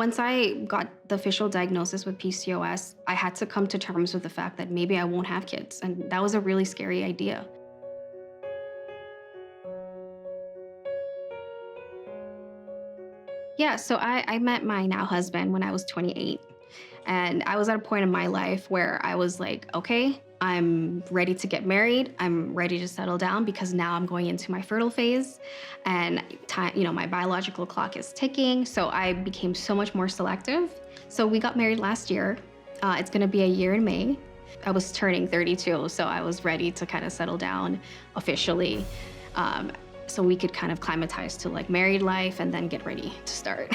Once I got the official diagnosis with PCOS, I had to come to terms with the fact that maybe I won't have kids. And that was a really scary idea. Yeah, so I met my now husband when I was 28. And I was at a point in my life where I was like, okay, I'm ready to get married. I'm ready to settle down because now I'm going into my fertile phase and time, my biological clock is ticking. So I became so much more selective. So we got married last year. It's gonna be a year in May. I was turning 32, so I was ready to kind of settle down officially. So we could kind of climatize to like married life and then get ready to start.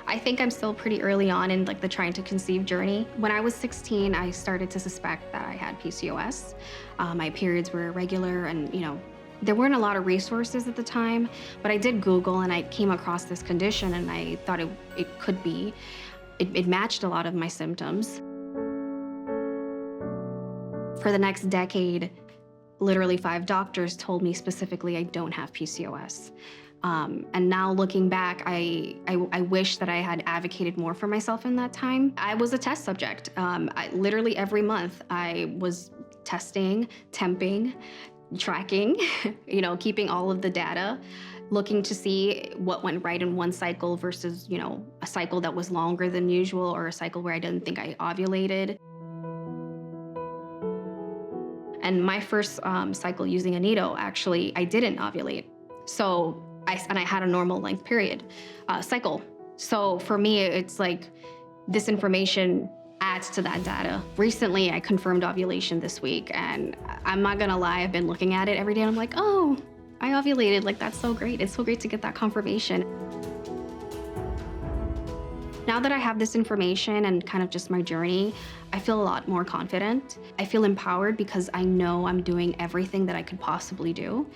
I think I'm still pretty early on in like the trying to conceive journey. When I was 16, I started to suspect that I had PCOS. My periods were irregular and, there weren't a lot of resources at the time, but I did Google and I came across this condition and I thought it could be. It matched a lot of my symptoms. For the next decade, literally 5 doctors told me specifically I don't have PCOS. And now looking back, I wish that I had advocated more for myself in that time. I was a test subject. Literally every month I was testing, temping, tracking, keeping all of the data, looking to see what went right in one cycle versus, a cycle that was longer than usual or a cycle where I didn't think I ovulated. And my first cycle using Inito, actually, I didn't ovulate. So I had a normal length period cycle. So for me, it's like this information adds to that data. Recently, I confirmed ovulation this week, and I'm not gonna lie, I've been looking at it every day and I'm like, oh, I ovulated, like that's so great. It's so great to get that confirmation. Now that I have this information and kind of just my journey, I feel a lot more confident. I feel empowered because I know I'm doing everything that I could possibly do.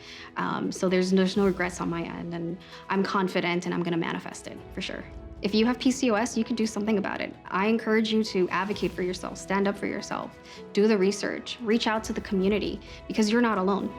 So there's no regrets on my end, and I'm confident and I'm gonna manifest it for sure. If you have PCOS, you can do something about it. I encourage you to advocate for yourself, stand up for yourself, do the research, reach out to the community because you're not alone.